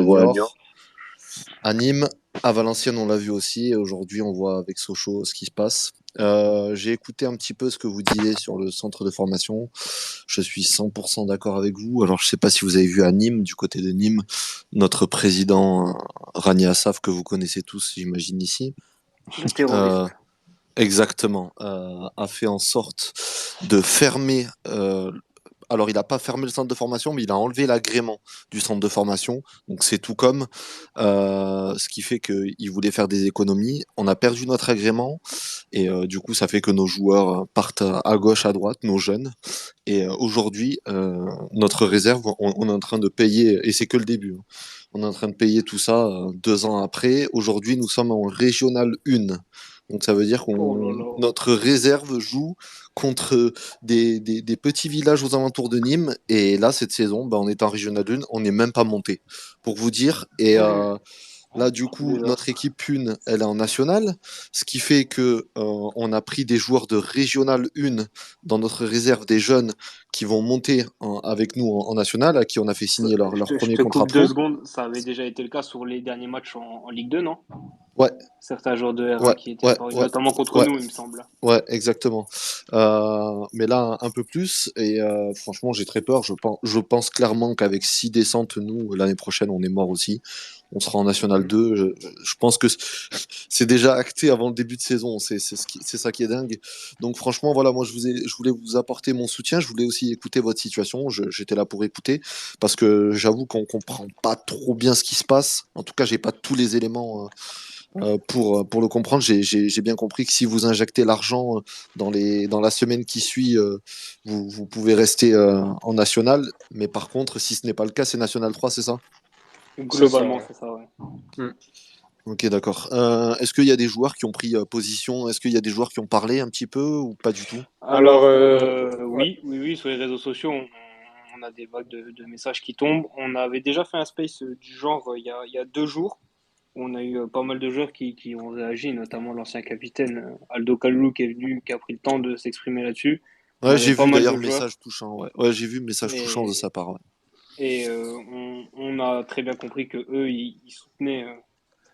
voit à Niort. À Nîmes, à Valenciennes, on l'a vu aussi. Et aujourd'hui, on voit avec Sochaux ce qui se passe. J'ai écouté un petit peu ce que vous disiez sur le centre de formation. Je suis 100% d'accord avec vous. Alors, je sais pas si vous avez vu à Nîmes, du côté de Nîmes, notre président Rania Assaf, que vous connaissez tous, j'imagine ici. Le Euh, terroriste. Exactement, a fait en sorte de fermer. Alors, il n'a pas fermé le centre de formation, mais il a enlevé l'agrément du centre de formation. Donc, c'est tout comme. Ce qui fait qu'il voulait faire des économies. On a perdu notre agrément. Et du coup, ça fait que nos joueurs partent à gauche, à droite, nos jeunes. Et aujourd'hui, notre réserve, on est en train de payer, et c'est que le début, hein. On est en train de payer tout ça 2 ans après. Aujourd'hui, nous sommes en Régional 1. Donc ça veut dire Oh là qu'on là. notre réserve joue contre des petits villages aux alentours de Nîmes. Et là, cette saison, ben, on est en Régional 1, on n'est même pas monté. Pour vous dire. Et là, du coup, notre Désastre. équipe 1, elle est en nationale, ce qui fait que on a pris des joueurs de Régional 1 dans notre réserve, des jeunes qui vont monter avec nous en national, à qui on a fait signer leur Je premier te contrat coupe deux pro. secondes. Ça avait déjà été le cas sur les derniers matchs en Ligue 2, non? Ouais, Certains joueurs de R1 ouais, qui étaient ouais, apparus, ouais, notamment contre ouais. nous, il me semble. Ouais, exactement. Mais là, un peu plus. Et franchement, j'ai très peur. Je pense clairement qu'avec 6 descentes, nous, l'année prochaine, on est mort aussi. On sera en National Mm. 2. Je pense que c'est déjà acté avant le début de saison. C'est ça qui est dingue. Donc franchement, voilà, moi, je voulais vous apporter mon soutien. Je voulais aussi écouter votre situation. J'étais là pour écouter. Parce que j'avoue qu'on comprend pas trop bien ce qui se passe. En tout cas, j'ai pas tous les éléments. Pour le comprendre, j'ai bien compris que si vous injectez l'argent dans la semaine qui suit, vous pouvez rester en national. Mais par contre, si ce n'est pas le cas, c'est National 3, c'est ça? C'est ça, Globalement, ouais. c'est ça, ouais. Mm. Ok, d'accord. Est-ce qu'il y a des joueurs qui ont pris position? Est-ce qu'il y a des joueurs qui ont parlé un petit peu ou pas du tout? Alors, Alors, ouais. oui, oui, oui, sur les réseaux sociaux, on a des vagues de messages qui tombent. On avait déjà fait un space du genre il y a 2 jours. On a eu pas mal de joueurs qui ont réagi, notamment l'ancien capitaine Aldo Kalou qui est venu, qui a pris le temps de s'exprimer là-dessus. On Ouais, avait j'ai pas vu mal d'ailleurs de joueurs message touchant. Ouais, ouais, j'ai vu message touchant de et, sa part. Ouais. on a très bien compris que eux, ils soutenaient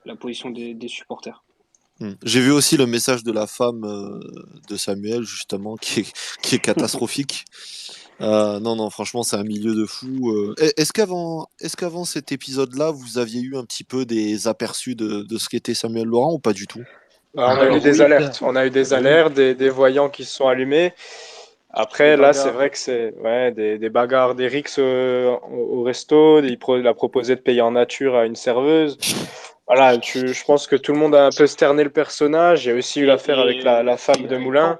la position des supporters. J'ai vu aussi le message de la femme de Samuel, justement, qui est catastrophique. Non, non, franchement, c'est un milieu de fou. Est-ce qu'avant cet épisode-là, vous aviez eu un petit peu des aperçus de ce qu'était Samuel Laurent ou pas du tout? On a eu Alors des oui, alertes. On a eu des oui, alertes, des voyants qui se sont allumés. des Après, là, c'est bagarres. vrai que c'est ouais, des bagarres, des rixes au resto. Il a proposé de payer en nature à une serveuse. Voilà, je pense que tout le monde a un peu sterné le personnage. Il y a aussi eu l'affaire avec la femme Il de a eu le temps. Moulin.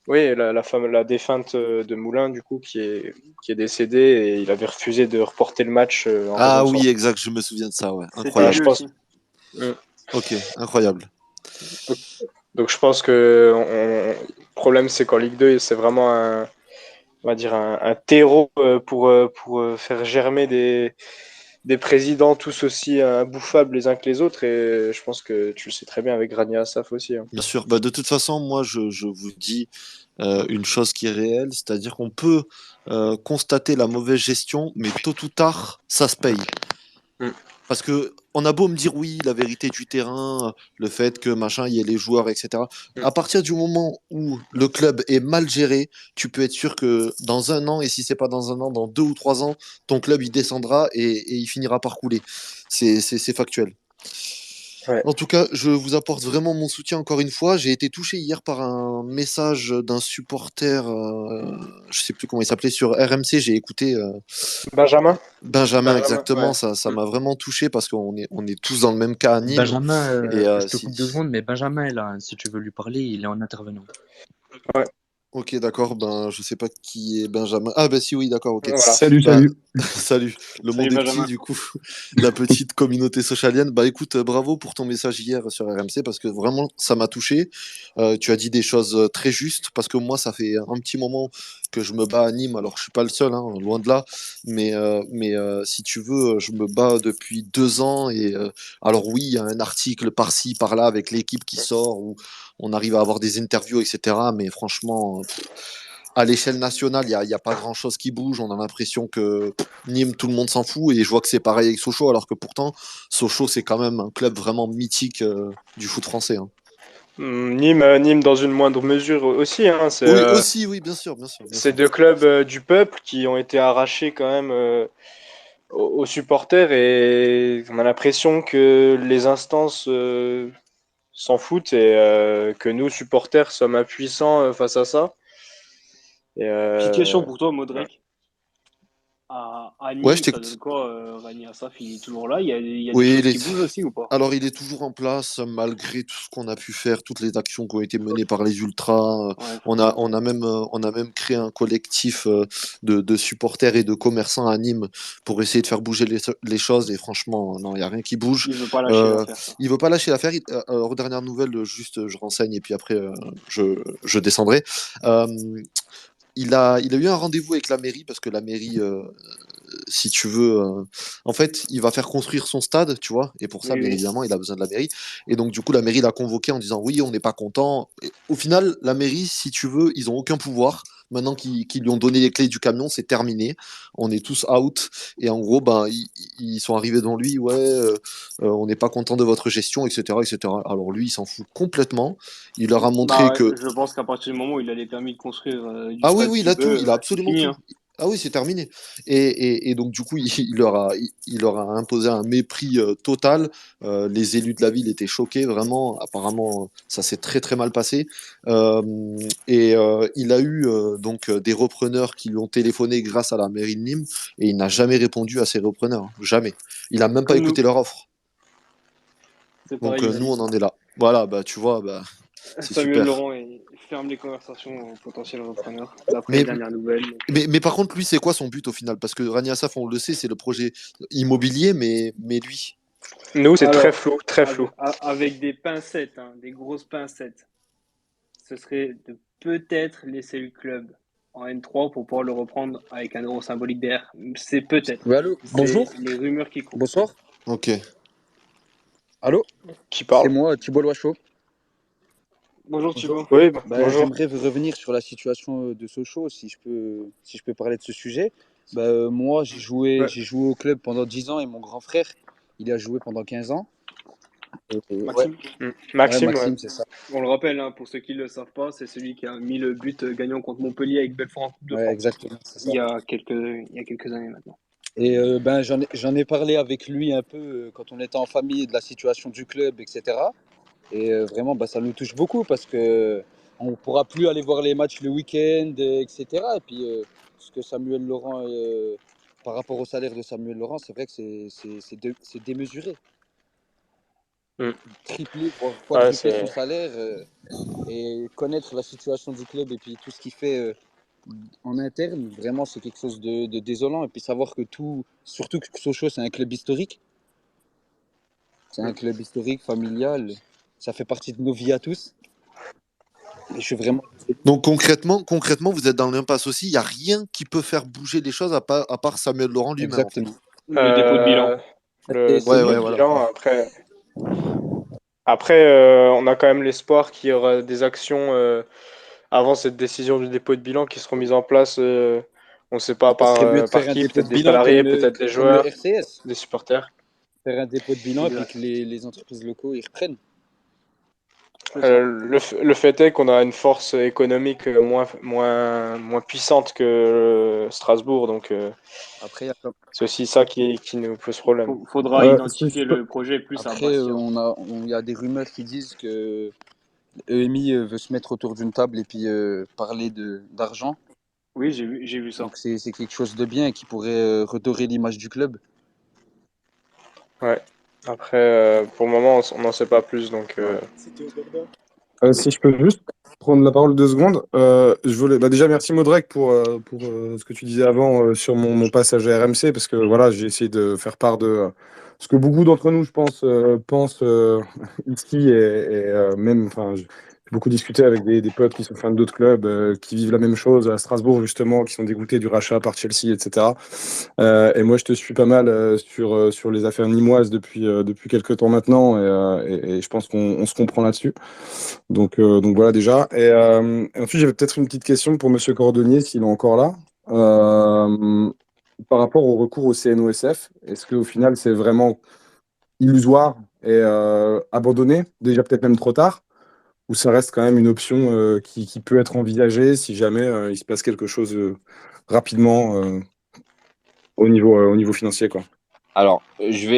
Oui, la femme, la défunte de Moulin, du coup, qui est décédée et il avait refusé de reporter le match en raison Ah de son. oui, exact, je me souviens de ça, ouais. C'était Je lui Incroyable. pense. aussi. Mm. Ok, incroyable. Donc, donc je pense que le problème, c'est qu'en Ligue 2, c'est vraiment on va dire un terreau pour faire germer des présidents tous aussi bouffables les uns que les autres. Et je pense que tu le sais très bien avec Rania Assaf aussi, hein. Bien sûr. Bah, de toute façon, moi, je vous dis une chose qui est réelle, c'est-à-dire qu'on peut constater la mauvaise gestion, mais tôt ou tard, ça se paye. Mm. Parce que on a beau me dire oui, la vérité du terrain, le fait que machin, il y ait les joueurs, etc. Mm. À partir du moment où le club est mal géré, tu peux être sûr que dans un an, et si c'est pas dans un an, dans 2 ou 3 ans, ton club il descendra et il finira par couler. C'est factuel. Ouais. En tout cas, je vous apporte vraiment mon soutien encore une fois. J'ai été touché hier par un message d'un supporter, je sais plus comment il s'appelait, sur RMC. J'ai écouté Benjamin? Benjamin Benjamin, exactement. ouais. Ça Mm. m'a vraiment touché parce qu'on est tous dans le même cas à Nîmes. Benjamin, Et je te coupe 2 secondes, mais Benjamin est là, hein. Si tu veux lui parler, il est en intervenant. Ouais. ok, d'accord. Ben, je sais pas qui est Benjamin. Ah ben si, oui, d'accord, ok. Voilà. Salut, Ben, salut. salut. Le Salut monde est petit, Benjamin. du coup, la petite communauté socialienne. Bah écoute, bravo pour ton message hier sur RMC parce que vraiment, ça m'a touché. Tu as dit des choses très justes parce que moi, ça fait un petit moment que je me bats à Nîmes. Alors, je suis pas le seul, hein, loin de là. Mais si tu veux, je me bats depuis 2 ans. Et alors oui, il y a un article par-ci, par-là avec l'équipe qui sort où on arrive à avoir des interviews, etc. Mais franchement, à l'échelle nationale, il y a pas grand-chose qui bouge. On a l'impression que Nîmes, tout le monde s'en fout. Et je vois que c'est pareil avec Sochaux, alors que pourtant, Sochaux, c'est quand même un club vraiment mythique du foot français. Hein. Nîmes dans une moindre mesure aussi. Hein, Oui, aussi, oui, bien sûr, bien sûr. Bien c'est sûr. deux clubs du peuple qui ont été arrachés quand même aux supporters et on a l'impression que les instances s'en foutent et que nous, supporters, sommes impuissants face à ça. Et, Petite question pour toi, ouais. Modric. À Ouais, je Nîmes, ça t'écoute. donne quoi Rani Assaf, il est toujours là. Il y a des Oui, choses qui bougent aussi ou pas? alors il est toujours en place malgré tout ce qu'on a pu faire, toutes les actions qui ont été menées par les ultras. Ouais, forcément. On a même créé un collectif de supporters et de commerçants à Nîmes pour essayer de faire bouger les choses. Et franchement, non, il n'y a rien qui bouge. Il veut pas lâcher Euh, l'affaire, ça. il veut pas lâcher l'affaire. Alors, dernière nouvelle, juste je renseigne et puis après je descendrai. Euh, il a eu un rendez-vous avec la mairie parce que la mairie si tu veux, en fait, il va faire construire son stade, tu vois, et pour ça, Oui, bien oui. évidemment, il a besoin de la mairie. Et donc, du coup, la mairie l'a convoqué en disant oui, on n'est pas content. Et au final, la mairie, si tu veux, ils ont aucun pouvoir. Maintenant qu'ils lui ont donné les clés du camion, c'est terminé. On est tous out. Et en gros, ben, ils sont arrivés devant lui, ouais, on n'est pas content de votre gestion, etc., etc. Alors lui, il s'en fout complètement. Il leur a montré Bah, que je pense qu'à partir du moment où il a les permis de construire du ah oui, stade oui, il qu'il a tout, veut, il a c'est absolument fini, tout. hein. Ah oui, c'est terminé. Et donc, du coup, il leur a imposé un mépris total. Les élus de la ville étaient choqués, vraiment. Apparemment, ça s'est très, très mal passé. Euh, il a eu donc des repreneurs qui lui ont téléphoné grâce à la mairie de Nîmes et il n'a jamais répondu à ces repreneurs. Hein. Jamais. Il n'a même pas Comme nous. écouté leur offre. C'est Donc, pareil nous, ici. on en est là. Voilà, bah, tu vois, bah, c'est Samuel super. Laurent ferme les conversations aux potentiels repreneurs, d'après les Mais dernières nouvelles. Mais par contre, lui, c'est quoi son but au final? Parce que Rani Assaf, on le sait, c'est le projet immobilier, mais lui. Nous, c'est très Alors, flou, très flou. avec des pincettes, hein, des grosses pincettes, ce serait de peut-être laisser le club en N3 pour pouvoir le reprendre avec un euro symbolique derrière. C'est peut-être. Oui, allô, C'est bonjour, les rumeurs qui courent. bonsoir. Ok. Allô, Qui c'est parle? moi, Thibault Loiseau. Bonjour Bonjour. Thibaut. Oui, bonjour. J'aimerais revenir sur la situation de Sochaux, si je peux parler de ce sujet. Moi, Ouais. j'ai joué au club pendant 10 ans et mon grand frère, il a joué pendant 15 ans. Ouais, Maxime, ouais, Maxime, ouais. Maxime, c'est ça. on le rappelle, hein, pour ceux qui ne le savent pas, c'est celui qui a mis le but gagnant contre Montpellier avec Belfort en Coupe de Ouais, France. exactement, c'est ça. Il y a quelques années maintenant. Et j'en ai parlé avec lui un peu quand on était en famille de la situation du club, etc. Et vraiment, ça nous touche beaucoup parce que on ne pourra plus aller voir les matchs le week-end, etc. Et puis, ce que Samuel Laurent, par rapport au salaire de Samuel Laurent, c'est vrai que c'est démesuré. Mm. Tripler, voire Ouais, quadrupler son c'est. salaire et connaître la situation du club et puis tout ce qu'il fait en interne, vraiment, c'est quelque chose de désolant. Et puis savoir que surtout que Sochaux, c'est un club historique. C'est un club historique, familial. Ça fait partie de nos vies à tous. Et je suis vraiment. Donc concrètement, vous êtes dans l'impasse aussi. Il n'y a rien qui peut faire bouger les choses à part Samuel Laurent lui-même, en fait. Exactement. Le dépôt de bilan. Et Le c'est Ouais, dépôt ouais, de nous. voilà. bilan, après on a quand même l'espoir qu'il y aura des actions avant cette décision du dépôt de bilan qui seront mises en place. On ne sait pas Ça serait mieux de par faire un qui, dépôt peut-être de des bilan salariés, peut-être des comme le joueurs, RCS. des supporters. Faire un dépôt de bilan et puis Exact. que les entreprises locaux y reprennent. C'est ça. Le fait est qu'on a une force économique moins puissante que Strasbourg, donc Après, il y a comme- c'est aussi ça qui nous pose problème. Faudra Si je identifier peux- le projet plus à après Bastia. il y a des rumeurs qui disent que EMI veut se mettre autour d'une table et puis parler d'argent. Oui, j'ai vu ça. Donc c'est quelque chose de bien et qui pourrait redorer l'image du club. Ouais. Après, pour le moment, on n'en sait pas plus, donc. Ouais. Si je peux juste prendre la parole 2 secondes, je voulais déjà merci Modrek pour ce que tu disais avant sur mon passage à RMC parce que voilà j'ai essayé de faire part de ce que beaucoup d'entre nous je pense pensent ici et même enfin beaucoup discuté avec des potes qui sont fans d'autres clubs, qui vivent la même chose à Strasbourg, justement, qui sont dégoûtés du rachat par Chelsea, etc. Et moi, je te suis pas mal sur les affaires nîmoises depuis quelques temps maintenant, et je pense qu'on se comprend là-dessus. Donc voilà déjà. Et ensuite, j'avais peut-être une petite question pour Monsieur Cordonnier, s'il est encore là. Euh, Par rapport au recours au CNOSF, est-ce qu'au final, c'est vraiment illusoire et abandonné, déjà peut-être même trop tard, ou ça reste quand même une option qui peut être envisagée si jamais il se passe quelque chose rapidement au niveau financier, quoi. Alors, je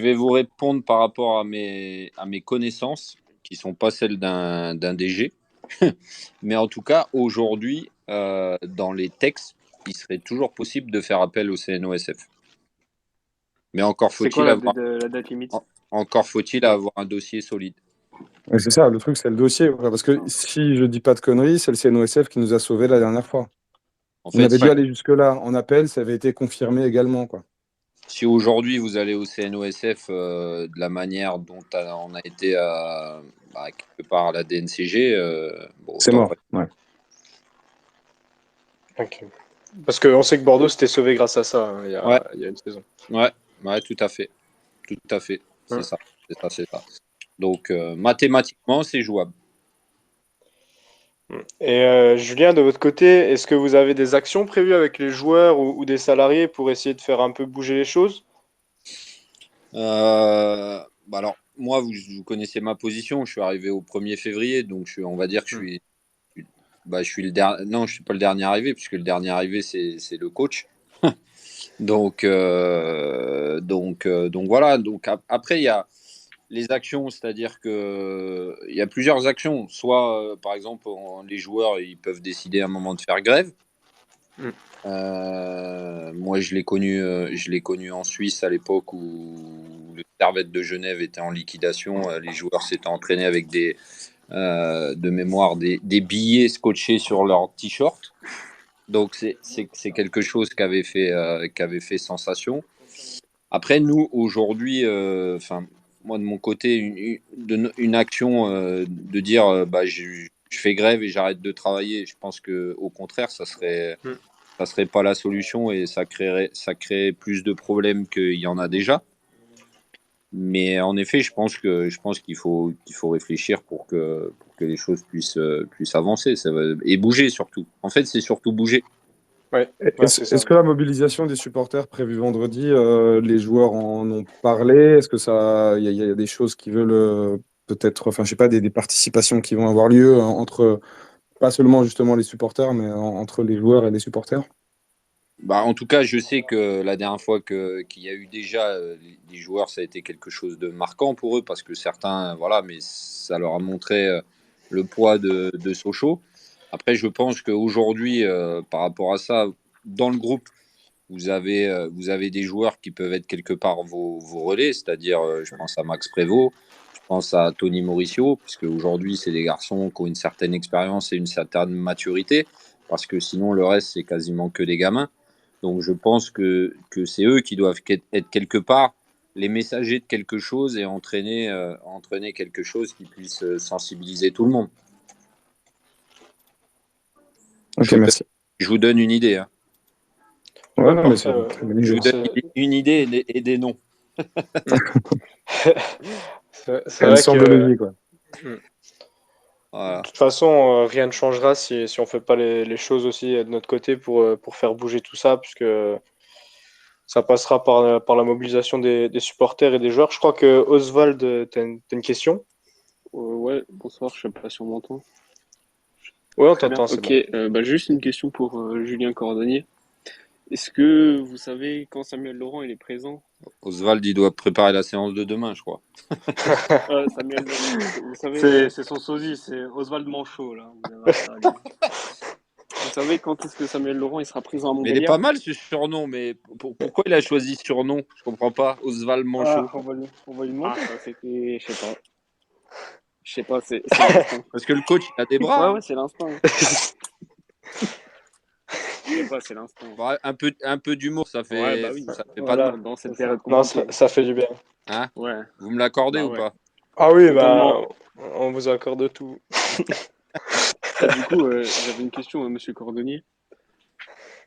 vais vous répondre par rapport à mes connaissances, qui sont pas celles d'un DG. Mais en tout cas, aujourd'hui, dans les textes, il serait toujours possible de faire appel au CNOSF. Mais encore C'est quoi faut-il avoir, la date limite? encore faut-il avoir un dossier solide. Et c'est ça, le truc, c'est le dossier. Voilà, parce que si je dis pas de conneries, c'est le CNOSF qui nous a sauvés la dernière fois. En On fait, avait si, dû aller jusque-là en appel, ça avait été confirmé également, quoi. si aujourd'hui vous allez au CNOSF de la manière dont on a été quelque part à la DNCG, bon, C'est autant mort. pas. Ouais. Ok. Parce qu'on sait que Bordeaux s'était sauvé grâce à ça, hein, Ouais, il y a une saison. ouais, ouais, tout à fait. Tout à fait. C'est Hein. ça. C'est ça, c'est ça. Donc, mathématiquement, c'est jouable. Et Julien, de votre côté, est-ce que vous avez des actions prévues avec les joueurs ou des salariés pour essayer de faire un peu bouger les choses? Alors, moi, vous connaissez ma position. Je suis arrivé au 1er février, donc on va dire que je suis le dernier. Non, je suis pas le dernier arrivé, puisque le dernier arrivé, c'est le coach. Donc voilà. Donc après, il y a les actions, c'est-à-dire que il y a plusieurs actions. Soit, par exemple, les joueurs, ils peuvent décider à un moment de faire grève. Mm. Moi, je l'ai connu en Suisse à l'époque où le Servette de Genève était en liquidation. Les joueurs s'étaient entraînés avec de mémoire, des billets scotchés sur leur t-shirt. Donc, c'est quelque chose qui avait fait sensation. Après, nous, aujourd'hui, moi, de mon côté, une action de dire je fais grève et j'arrête de travailler, je pense qu'au contraire, ça serait pas la solution et ça créerait plus de problèmes qu'il y en a déjà. Mais en effet, je pense qu'il faut réfléchir pour que les choses puissent avancer et bouger surtout. En fait, c'est surtout bouger. Ouais, c'est ça. Est-ce que la mobilisation des supporters prévue vendredi, les joueurs en ont parlé? Est-ce que il y a des choses qui veulent peut-être, enfin, je sais pas, des participations qui vont avoir lieu entre, pas seulement justement les supporters, mais entre les joueurs et les supporters? En tout cas, je sais que la dernière fois qu'il y a eu déjà les joueurs, ça a été quelque chose de marquant pour eux parce que certains, voilà, mais ça leur a montré le poids de Sochaux. Après, je pense qu'aujourd'hui, par rapport à ça, dans le groupe, vous avez des joueurs qui peuvent être quelque part vos relais, c'est-à-dire, je pense à Max Prévost, je pense à Tony Mauricio, puisque aujourd'hui, c'est des garçons qui ont une certaine expérience et une certaine maturité, parce que sinon, le reste, c'est quasiment que des gamins. Donc je pense que c'est eux qui doivent être quelque part les messagers de quelque chose et entraîner quelque chose qui puisse sensibiliser tout le monde. Ok, merci. Je vous donne une idée. Hein. Ouais, non, mais Parfait, c'est très bonne Je idée. vous donne une idée et des noms. C'est Elle vrai sort de que levier, quoi. Voilà. de toute façon, rien ne changera si on fait pas les choses aussi de notre côté pour faire bouger tout ça, puisque ça passera par la mobilisation des supporters et des joueurs. Je crois que Oswald, t'as une question? Ouais, bonsoir, je sais pas si on m'entend. Oui, on Très bien. t'entend, c'est Ok, bon. juste une question pour Julien Cordonnier. Est-ce que vous savez quand Samuel Laurent il est présent? Oswald, il doit préparer la séance de demain, je crois. Samuel, vous savez, C'est son sosie, c'est Oswald Manchot, là. Vous avez affaire à lui. vous savez quand est-ce que Samuel Laurent il sera présent à Mais il est Montbéliard? pas mal ce surnom, mais pourquoi il a choisi ce surnom? Je comprends pas. Oswald Manchot. On va lui demander. C'était, je sais pas. Je sais pas, c'est l'instinct. Parce que le coach, il a des bras. Ouais, Hein. ouais, c'est l'instinct. Je sais pas, c'est l'instinct. Bon, un peu d'humour, ça fait, Ouais, bah oui. ça fait pas de Voilà. mal. Dans cette période Non, compliquée. ça fait du bien. Hein? Ouais, Vous me l'accordez bah ou ouais. pas? Ah oui, Totalement. on vous accorde tout. Du coup, j'avais une question à Monsieur Cordonnier.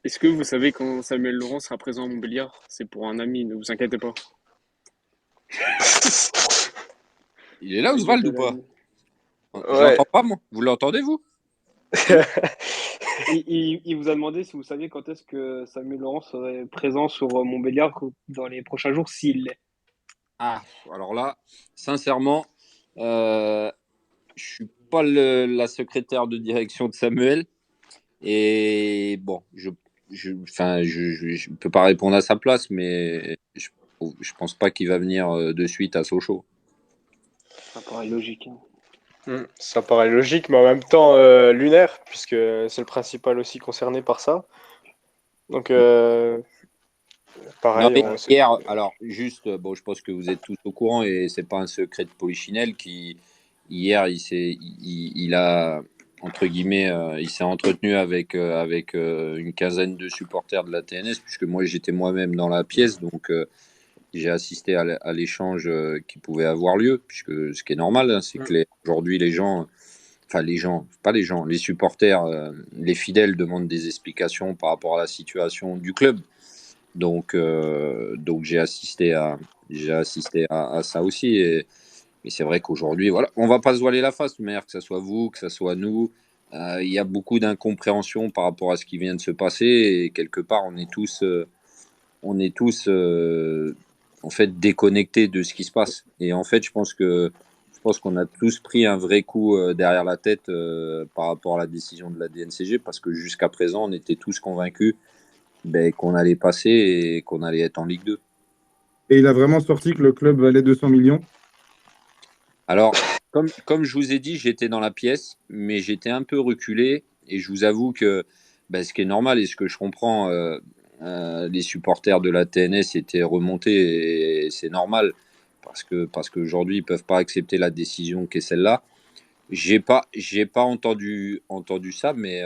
Est-ce que vous savez quand Samuel Laurent sera présent à Montbéliard? C'est pour un ami, ne vous inquiétez pas. Il est là, C'est que Oswald, de ou pas? l'ami. Je Ouais. l'entends pas, moi. Vous l'entendez, vous? Il vous a demandé si vous saviez quand est-ce que Samuel Laurent serait présent sur Montbéliard dans les prochains jours, s'il l'est. Ah, alors là, sincèrement, je suis pas la secrétaire de direction de Samuel. Et bon, je peux pas répondre à sa place, mais je pense pas qu'il va venir de suite à Sochaux. Ça paraît logique. Ça paraît logique, mais en même temps lunaire, puisque c'est le principal aussi concerné par ça. Donc, Non, pareil, mais hier, alors juste, bon, je pense que vous êtes tous au courant et c'est pas un secret de Polichinelle qui hier il a entre guillemets il s'est entretenu avec une quinzaine de supporters de la TNS puisque moi j'étais moi-même dans la pièce donc j'ai assisté à l'échange qui pouvait avoir lieu puisque ce qui est normal hein, c'est que aujourd'hui les gens enfin les gens pas les gens les supporters les fidèles demandent des explications par rapport à la situation du club. Donc j'ai assisté à ça aussi et c'est vrai qu'aujourd'hui voilà on va pas se voiler la face mais que ça soit vous que ça soit nous il y a beaucoup d'incompréhension par rapport à ce qui vient de se passer et quelque part on est tous en fait déconnectés de ce qui se passe et en fait je pense qu'on a tous pris un vrai coup derrière la tête par rapport à la décision de la DNCG parce que jusqu'à présent on était tous convaincus qu'on allait passer et qu'on allait être en Ligue 2. Et il a vraiment sorti que le club valait 200 millions. Alors, comme je vous ai dit, j'étais dans la pièce, mais j'étais un peu reculé et je vous avoue que ce qui est normal et ce que je comprends, les supporters de la TNS étaient remontés et c'est normal parce qu'aujourd'hui ils peuvent pas accepter la décision qui est celle-là. J'ai pas entendu ça, mais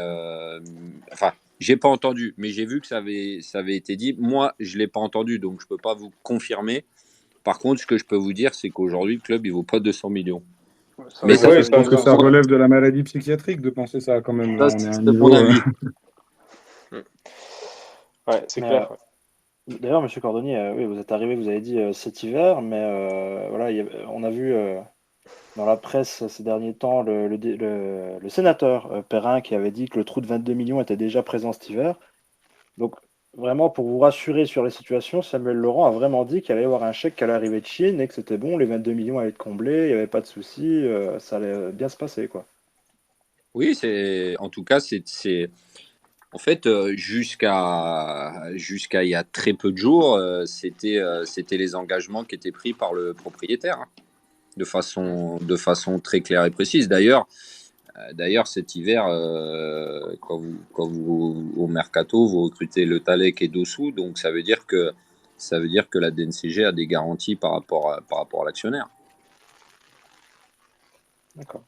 enfin, j'ai pas entendu, mais j'ai vu que ça avait été dit. Moi, je l'ai pas entendu, donc je peux pas vous confirmer. Par contre, ce que je peux vous dire, c'est qu'aujourd'hui, le club, il vaut pas 200 millions. Ça, Mais ça, ça, ouais, Je c'est pense ça, que évident. ça relève de la maladie psychiatrique de penser ça quand même. Là, ça, on est à un c'est mon niveau. avis. ouais, c'est Mais clair. d'ailleurs, Monsieur Cordonnier, oui, vous êtes arrivé, vous avez dit cet hiver, mais voilà, on a vu dans la presse ces derniers temps le sénateur Perrin qui avait dit que le trou de 22 millions était déjà présent cet hiver. Donc, vraiment, pour vous rassurer sur les situations, Samuel Laurent a vraiment dit qu'il allait y avoir un chèque qui allait arriver de Chine et que c'était bon, les 22 millions allaient être comblés, il n'y avait pas de souci, ça allait bien se passer, quoi. Oui, en tout cas, c'est en fait jusqu'à il y a très peu de jours, c'était les engagements qui étaient pris par le propriétaire hein, de façon très claire et précise. D'ailleurs, cet hiver, quand vous au mercato, vous recrutez Le Talec et Dossou, donc ça veut dire que la DNCG a des garanties par rapport à l'actionnaire. D'accord.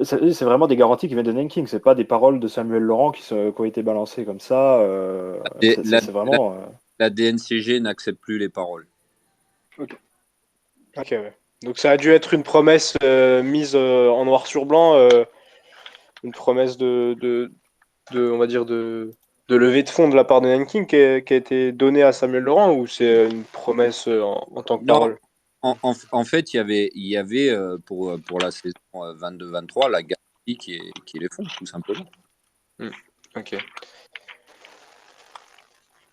C'est vraiment des garanties qui viennent de Nanking, c'est pas des paroles de Samuel Laurent qui ont été balancées comme ça. Et C'est vraiment. la DNCG n'accepte plus les paroles. Ok, ouais. Donc ça a dû être une promesse mise en noir sur blanc, une promesse on va dire de levée de fonds de la part de Nanking qui a été donnée à Samuel Laurent ou c'est une promesse en tant que Non, parole? en fait, il y avait pour la saison 22-23 la garantie qui les font, tout simplement. Ok.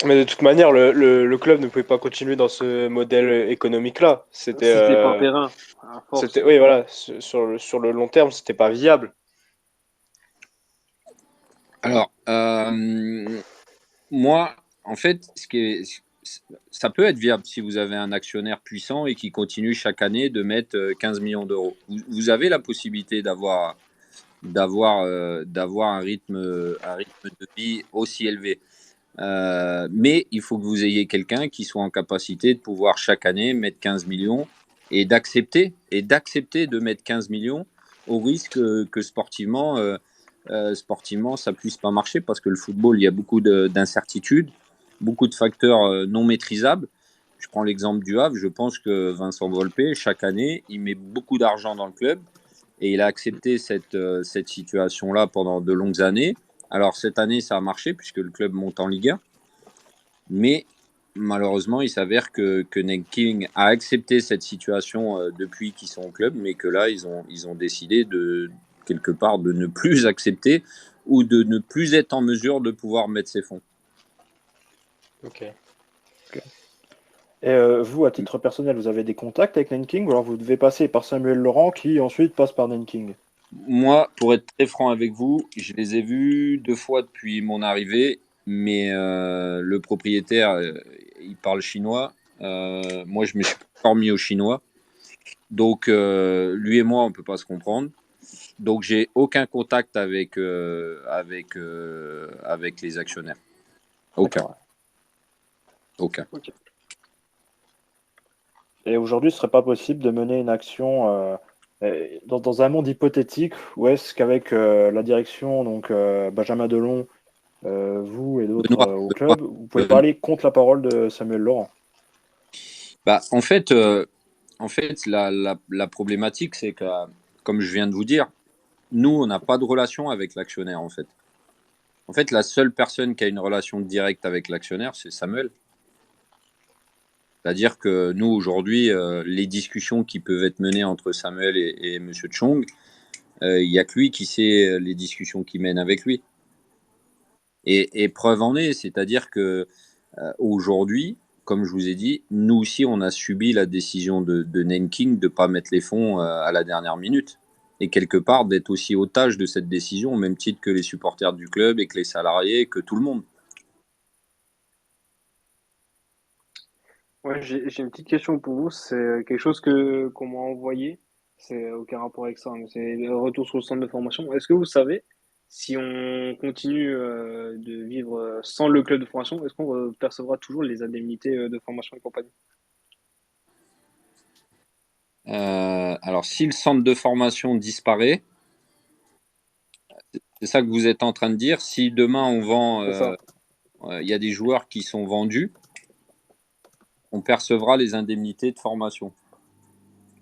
Mais de toute manière, le club ne pouvait pas continuer dans ce modèle économique-là. C'était, Si c'est pas Perrin, à force. oui, voilà, sur le long terme, c'était pas viable. Alors, moi, en fait, ça peut être viable si vous avez un actionnaire puissant et qui continue chaque année de mettre 15 millions d'euros. Vous avez la possibilité d'avoir un rythme de vie aussi élevé. Mais il faut que vous ayez quelqu'un qui soit en capacité de pouvoir chaque année mettre 15 millions et d'accepter de mettre 15 millions au risque que sportivement ça puisse pas marcher parce que le football, il y a beaucoup d'incertitudes, beaucoup de facteurs non maîtrisables. Je prends l'exemple du Havre, je pense que Vincent Volpe, chaque année, il met beaucoup d'argent dans le club et il a accepté cette situation-là pendant de longues années. Alors cette année, ça a marché puisque le club monte en Ligue 1, mais malheureusement, il s'avère que Nanking a accepté cette situation depuis qu'ils sont au club, mais que là, ils ont décidé quelque part de ne plus accepter ou de ne plus être en mesure de pouvoir mettre ses fonds. Ok. Et vous, à titre personnel, vous avez des contacts avec Nanking ou alors vous devez passer par Samuel Laurent qui ensuite passe par Nanking? Moi, pour être très franc avec vous, je les ai vus 2 fois depuis mon arrivée, mais le propriétaire, il parle chinois. Moi, je me suis pas encore mis au chinois. Donc, lui et moi, on peut pas se comprendre. Donc, j'ai aucun contact avec les actionnaires. Aucun. D'accord. Aucun. Ok. Et aujourd'hui, ce serait pas possible de mener une action dans un monde hypothétique où est-ce qu'avec la direction, donc Benjamin Delon, vous et d'autres Benoît, au Benoît, club, vous pouvez pas Benoît. aller contre la parole de Samuel Laurent? Bah, en fait, la problématique, c'est que, comme je viens de vous dire, nous, on n'a pas de relation avec l'actionnaire, en fait. En fait, la seule personne qui a une relation directe avec l'actionnaire, c'est Samuel. C'est-à-dire que nous, aujourd'hui, les discussions qui peuvent être menées entre Samuel et M. Chong, il n'y a que lui qui sait les discussions qu'il mène avec lui. Et preuve en est, c'est-à-dire que aujourd'hui, comme je vous ai dit, nous aussi, on a subi la décision de Nanking de ne pas mettre les fonds à la dernière minute. Et quelque part, d'être aussi otage de cette décision, au même titre que les supporters du club et que les salariés, que tout le monde. Ouais, j'ai une petite question pour vous. C'est quelque chose qu'on m'a envoyé. C'est aucun rapport avec ça, mais c'est le retour sur le centre de formation. Est-ce que vous savez si on continue de vivre sans le club de formation, est-ce qu'on percevra toujours les indemnités de formation et compagnie? Alors, si le centre de formation disparaît, c'est ça que vous êtes en train de dire. Si demain on vend, C'est ça. il y a des joueurs qui sont vendus, on percevra les indemnités de formation.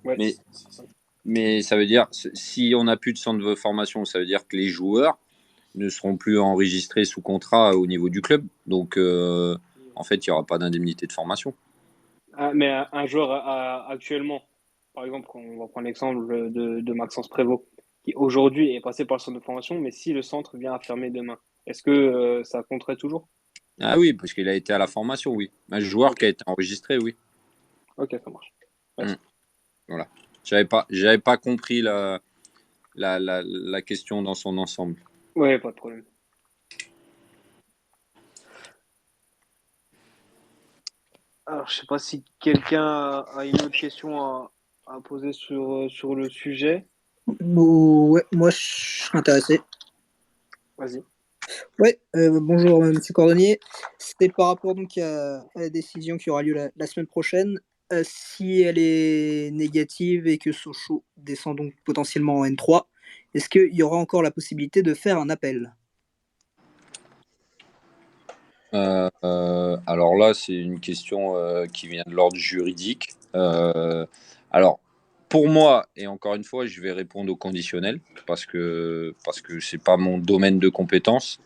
Ouais, Mais, c'est ça. mais ça veut dire, si on n'a plus de centre de formation, ça veut dire que les joueurs ne seront plus enregistrés sous contrat au niveau du club. Donc, en fait, il n'y aura pas d'indemnité de formation. Ah, mais un joueur actuellement, par exemple, on va prendre l'exemple de Maxence Prévost, qui aujourd'hui est passé par le centre de formation, mais si le centre vient à fermer demain, est-ce que ça compterait toujours? Ah oui, parce qu'il a été à la formation, oui. Un joueur Ok, qui a été enregistré, oui. ok, ça marche. Hum, Merci. voilà. J'avais pas compris la question dans son ensemble. Ouais, pas de problème. Alors, je sais pas si quelqu'un a une autre question à poser sur le sujet. Bon, ouais, moi je serais intéressé. Vas-y. Ouais, bonjour Monsieur Cordonnier. C'est par rapport donc à la décision qui aura lieu la semaine prochaine. Si elle est négative et que Sochaux descend donc potentiellement en N3, est-ce qu'il y aura encore la possibilité de faire un appel? Alors là, c'est une question qui vient de l'ordre juridique. Alors, pour moi, et encore une fois, je vais répondre au conditionnel parce que c'est pas mon domaine de compétence.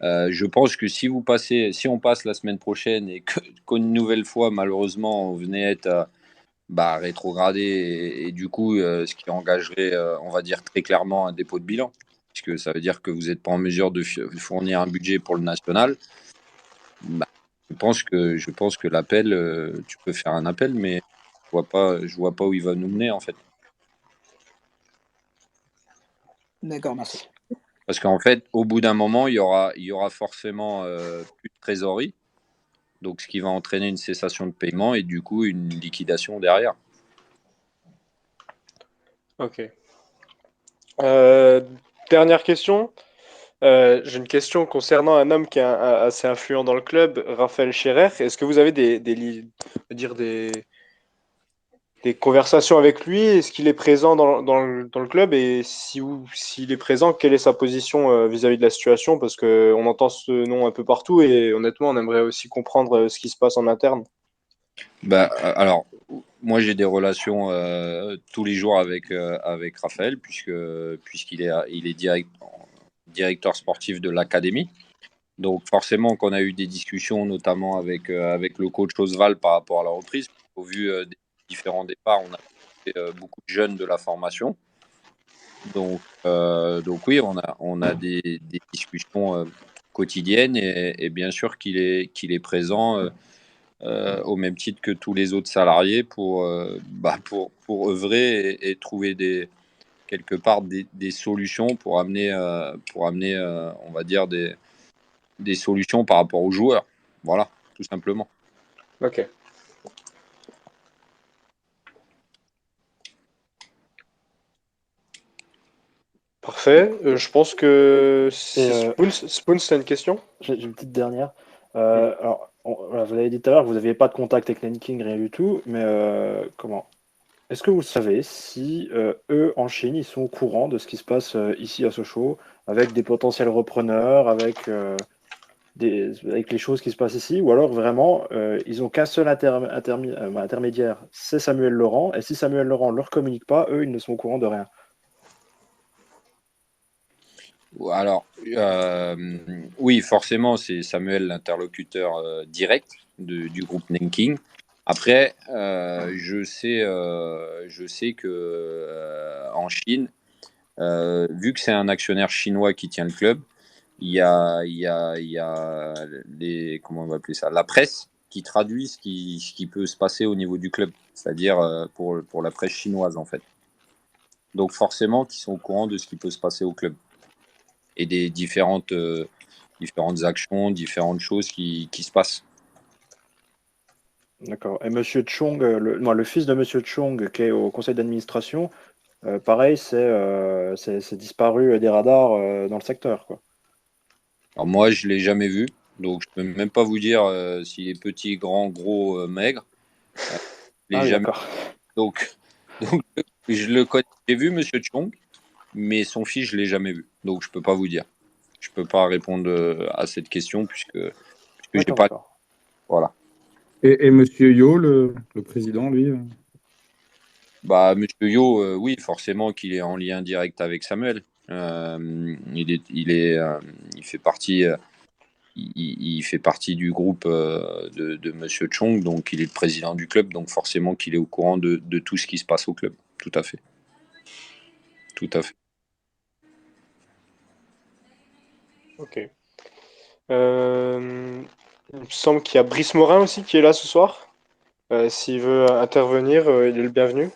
Je pense que si on passe la semaine prochaine et qu'une nouvelle fois, malheureusement, on venait être rétrogradé et du coup, ce qui engagerait, on va dire très clairement, un dépôt de bilan, puisque ça veut dire que vous n'êtes pas en mesure de fournir un budget pour le national. Bah, je pense que l'appel, tu peux faire un appel, mais je vois pas où il va nous mener en fait. D'accord, merci. Parce qu'en fait, au bout d'un moment, il y aura forcément plus de trésorerie, donc ce qui va entraîner une cessation de paiement et du coup une liquidation derrière. Ok. Dernière question. J'ai une question concernant un homme qui est assez influent dans le club, Raphaël Scherer. Est-ce que vous avez des conversations avec lui? Est-ce qu'il est présent dans le club? Et s'il est présent, quelle est sa position vis-à-vis de la situation? Parce qu'on entend ce nom un peu partout et honnêtement, on aimerait aussi comprendre ce qui se passe en interne. Alors, moi, j'ai des relations tous les jours avec Raphaël, puisqu'il est directeur sportif de l'académie. Donc forcément qu'on a eu des discussions, notamment avec le coach Osval par rapport à la reprise. Au vu des différents départs, on a beaucoup de jeunes de la formation. Donc oui, on a des discussions quotidiennes et bien sûr qu'il est présent au même titre que tous les autres salariés pour œuvrer et trouver quelque part des solutions pour amener, on va dire, des solutions par rapport aux joueurs. Voilà, tout simplement. Ok. Parfait. Je pense que si Spoons, t'as une question? J'ai une petite dernière. Alors, voilà, vous avez dit tout à l'heure que vous n'aviez pas de contact avec Nanking, rien du tout, mais comment? Est-ce que vous savez si eux, en Chine, ils sont au courant de ce qui se passe ici à Sochaux, avec des potentiels repreneurs, avec les choses qui se passent ici, ou alors vraiment, ils ont qu'un seul intermédiaire, c'est Samuel Laurent, et si Samuel Laurent ne leur communique pas, eux, ils ne sont au courant de rien. Alors, oui, forcément, c'est Samuel l'interlocuteur direct du groupe Nanking. Après, je sais que en Chine, vu que c'est un actionnaire chinois qui tient le club, il y a comment on va appeler ça, la presse qui traduit ce qui peut se passer au niveau du club, c'est-à-dire pour la presse chinoise en fait. Donc forcément, qu'ils sont au courant de ce qui peut se passer au club et des différentes actions, différentes choses qui se passent. D'accord. Et Monsieur Chong, le fils de Monsieur Chong, qui est au conseil d'administration, pareil, c'est disparu des radars dans le secteur, quoi. Alors moi, je l'ai jamais vu, donc je peux même pas vous dire s'il est petit, grand, gros, maigre. Je l'ai Ah oui, jamais. d'accord. Donc je le connais. J'ai vu Monsieur Chong, mais son fils, je l'ai jamais vu, donc je peux pas vous dire. Je peux pas répondre à cette question puisque j'ai D'accord, pas. d'accord. Voilà. Et Monsieur Yo, le président, lui Bah, Monsieur Yo, oui, forcément qu'il est en lien direct avec Samuel. Il fait partie. Il fait partie du groupe de Monsieur Chong, donc il est le président du club, donc forcément qu'il est au courant de tout ce qui se passe au club. Tout à fait. Tout à fait. Ok. Il me semble qu'il y a Brice Morin aussi qui est là ce soir. S'il veut intervenir, il est le bienvenu.